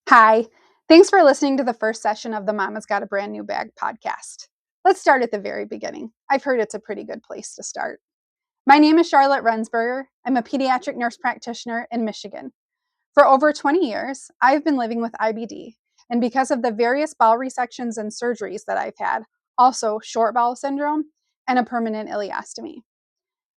Hi, thanks for listening to the first session of the Mama's Got a Brand New Bag podcast. Let's start at the very beginning. I've heard it's a pretty good place to start. My name is Charlotte Rensberger. I'm a pediatric nurse practitioner in Michigan. For over 20 years, I've been living with IBD, and because of the various bowel resections and surgeries that I've had, also short bowel syndrome and a permanent ileostomy.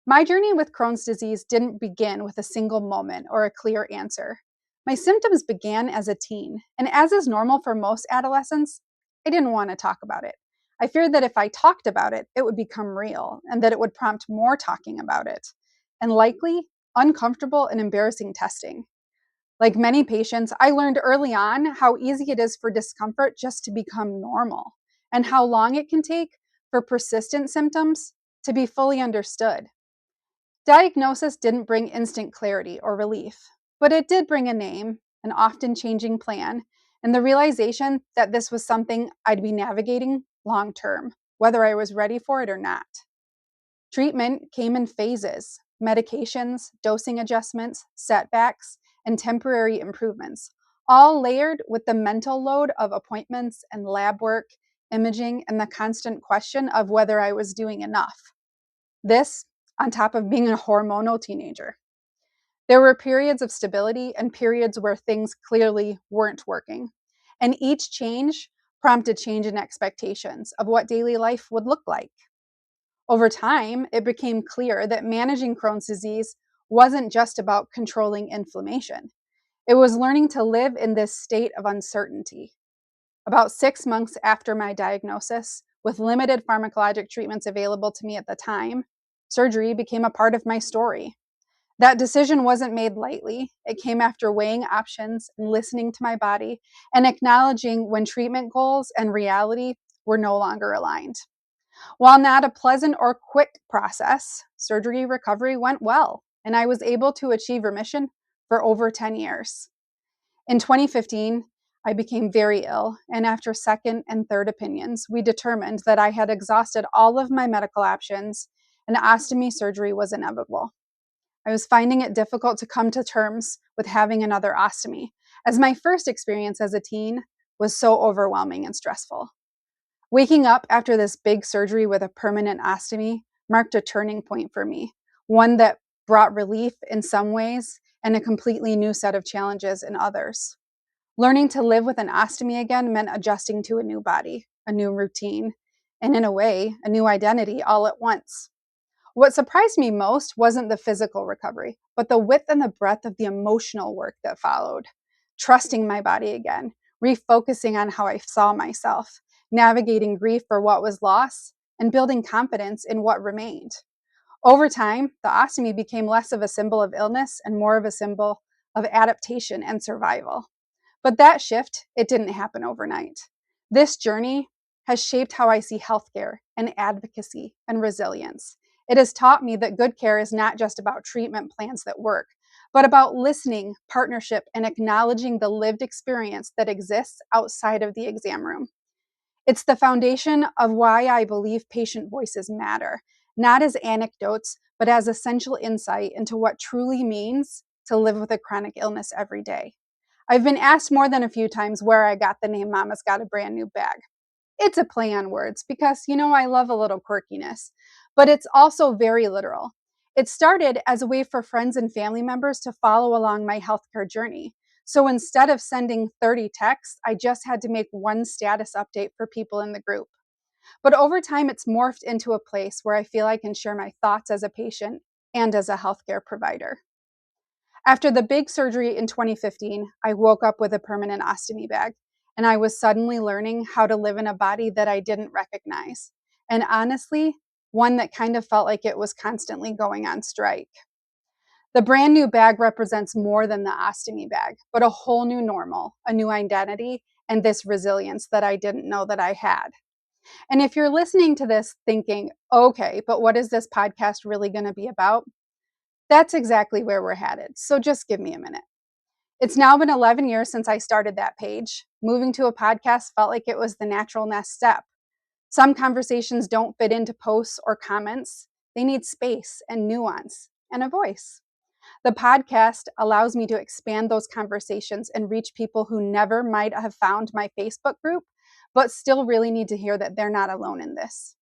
My journey with Crohn's disease didn't begin with a single moment or a clear answer. My symptoms began as a teen, and as is normal for most adolescents, I didn't want to talk about it. I feared that if I talked about it, it would become real and that it would prompt more talking about it, and likely uncomfortable and embarrassing testing. Like many patients, I learned early on how easy it is for discomfort just to become normal, and how long it can take for persistent symptoms to be fully understood. Diagnosis didn't bring instant clarity or relief, but it did bring a name, an often changing plan, and the realization that this was something I'd be navigating long term, whether I was ready for it or not. Treatment came in phases: medications, dosing adjustments, setbacks, and temporary improvements, all layered with the mental load of appointments and lab work, imaging, and the constant question of whether I was doing enough. This on top of being a hormonal teenager. There were periods of stability and periods where things clearly weren't working. And each change prompted change in expectations of what daily life would look like. Over time, it became clear that managing Crohn's disease wasn't just about controlling inflammation. It was learning to live in this state of uncertainty. About 6 months after my diagnosis, with limited pharmacologic treatments available to me at the time, surgery became a part of my story. That decision wasn't made lightly. It came after weighing options and listening to my body and acknowledging when treatment goals and reality were no longer aligned. While not a pleasant or quick process, surgery recovery went well, and I was able to achieve remission for over 10 years. In 2015, I became very ill, and after second and third opinions, we determined that I had exhausted all of my medical options and ostomy surgery was inevitable. I was finding it difficult to come to terms with having another ostomy, as my first experience as a teen was so overwhelming and stressful. Waking up after this big surgery with a permanent ostomy marked a turning point for me, one that brought relief in some ways and a completely new set of challenges in others. Learning to live with an ostomy again meant adjusting to a new body, a new routine, and in a way, a new identity all at once. What surprised me most wasn't the physical recovery, but the width and the breadth of the emotional work that followed. Trusting my body again, refocusing on how I saw myself, navigating grief for what was lost, and building confidence in what remained. Over time, the ostomy became less of a symbol of illness and more of a symbol of adaptation and survival. But that shift, it didn't happen overnight. This journey has shaped how I see healthcare and advocacy and resilience. It has taught me that good care is not just about treatment plans that work, but about listening, partnership, and acknowledging the lived experience that exists outside of the exam room. It's the foundation of why I believe patient voices matter, not as anecdotes, but as essential insight into what truly means to live with a chronic illness every day. I've been asked more than a few times where I got the name Mama's Got a Brand New Bag. It's a play on words because, I love a little quirkiness, but it's also very literal. It started as a way for friends and family members to follow along my healthcare journey. So instead of sending 30 texts, I just had to make one status update for people in the group. But over time, it's morphed into a place where I feel I can share my thoughts as a patient and as a healthcare provider. After the big surgery in 2015, I woke up with a permanent ostomy bag, and I was suddenly learning how to live in a body that I didn't recognize. And honestly, one that kind of felt like it was constantly going on strike. The brand new bag represents more than the ostomy bag, but a whole new normal, a new identity, and this resilience that I didn't know that I had. And if you're listening to this thinking, okay, but what is this podcast really going to be about? That's exactly where we're headed. So just give me a minute. It's now been 11 years since I started that page. Moving to a podcast felt like it was the natural next step. Some conversations don't fit into posts or comments. They need space and nuance and a voice. The podcast allows me to expand those conversations and reach people who never might have found my Facebook group, but still really need to hear that they're not alone in this.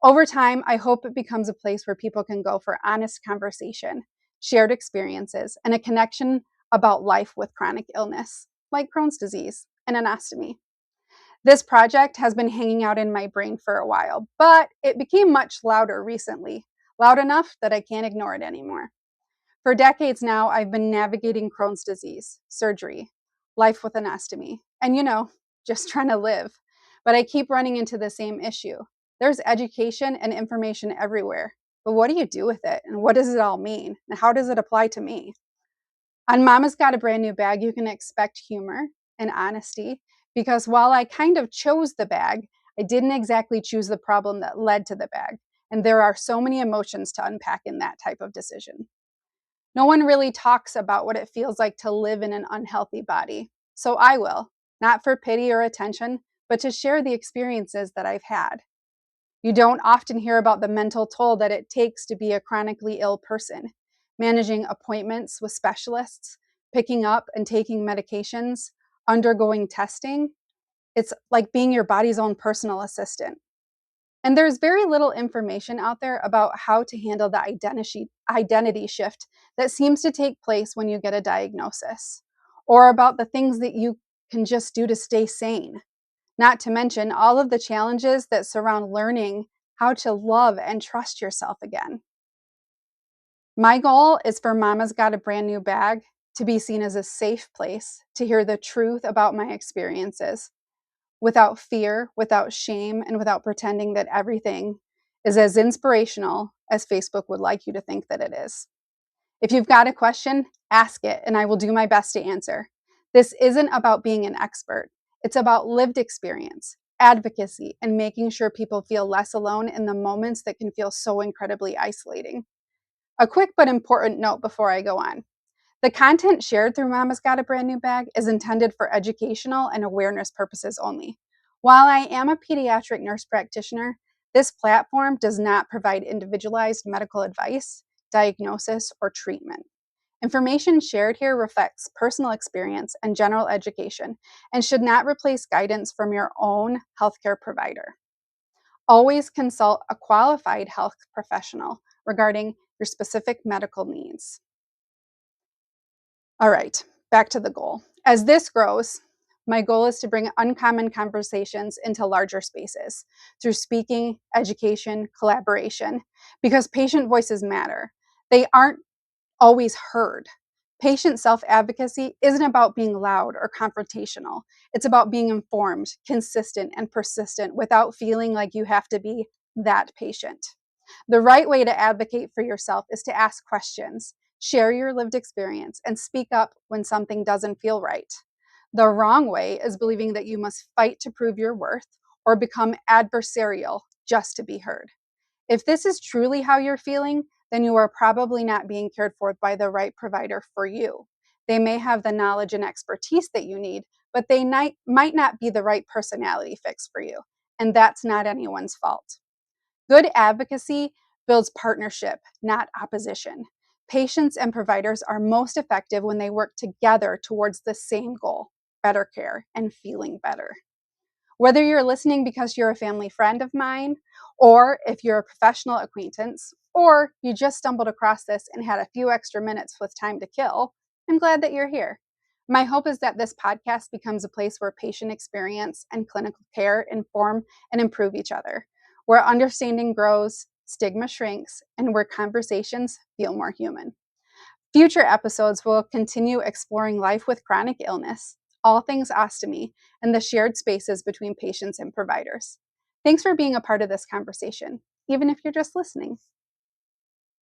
Over time, I hope it becomes a place where people can go for honest conversation, shared experiences, and a connection about life with chronic illness, like Crohn's disease and an ostomy. This project has been hanging out in my brain for a while, but it became much louder recently, loud enough that I can't ignore it anymore. For decades now, I've been navigating Crohn's disease, surgery, life with an ostomy, and just trying to live. But I keep running into the same issue. There's education and information everywhere, but what do you do with it? And what does it all mean? And how does it apply to me? On Mama's Got a Brand New Bag, you can expect humor and honesty, because while I kind of chose the bag, I didn't exactly choose the problem that led to the bag. And there are so many emotions to unpack in that type of decision. No one really talks about what it feels like to live in an unhealthy body. So I will, not for pity or attention, but to share the experiences that I've had. You don't often hear about the mental toll that it takes to be a chronically ill person, managing appointments with specialists, picking up and taking medications, undergoing testing. It's like being your body's own personal assistant. And there's very little information out there about how to handle the identity shift that seems to take place when you get a diagnosis, or about the things that you can just do to stay sane. Not to mention all of the challenges that surround learning how to love and trust yourself again. My goal is for Mama's Got a Brand New Bag to be seen as a safe place to hear the truth about my experiences, without fear, without shame, and without pretending that everything is as inspirational as Facebook would like you to think that it is. If you've got a question, ask it, and I will do my best to answer. This isn't about being an expert. It's about lived experience, advocacy, and making sure people feel less alone in the moments that can feel so incredibly isolating. A quick but important note before I go on. The content shared through Mama's Got a Brand New Bag is intended for educational and awareness purposes only. While I am a pediatric nurse practitioner, this platform does not provide individualized medical advice, diagnosis, or treatment. Information shared here reflects personal experience and general education and should not replace guidance from your own healthcare provider. Always consult a qualified health professional regarding your specific medical needs. All right, back to the goal. As this grows, my goal is to bring uncommon conversations into larger spaces through speaking, education, collaboration, because patient voices matter. They aren't always heard. Patient self-advocacy isn't about being loud or confrontational. It's about being informed, consistent, and persistent without feeling like you have to be that patient. The right way to advocate for yourself is to ask questions, share your lived experience, and speak up when something doesn't feel right. The wrong way is believing that you must fight to prove your worth or become adversarial just to be heard. If this is truly how you're feeling, then you are probably not being cared for by the right provider for you. They may have the knowledge and expertise that you need, but they might not be the right personality fix for you. And that's not anyone's fault. Good advocacy builds partnership, not opposition. Patients and providers are most effective when they work together towards the same goal: better care and feeling better. Whether you're listening because you're a family friend of mine, or if you're a professional acquaintance, or you just stumbled across this and had a few extra minutes with time to kill, I'm glad that you're here. My hope is that this podcast becomes a place where patient experience and clinical care inform and improve each other, where understanding grows, stigma shrinks, and where conversations feel more human. Future episodes will continue exploring life with chronic illness, all things ostomy, and the shared spaces between patients and providers. Thanks for being a part of this conversation, even if you're just listening.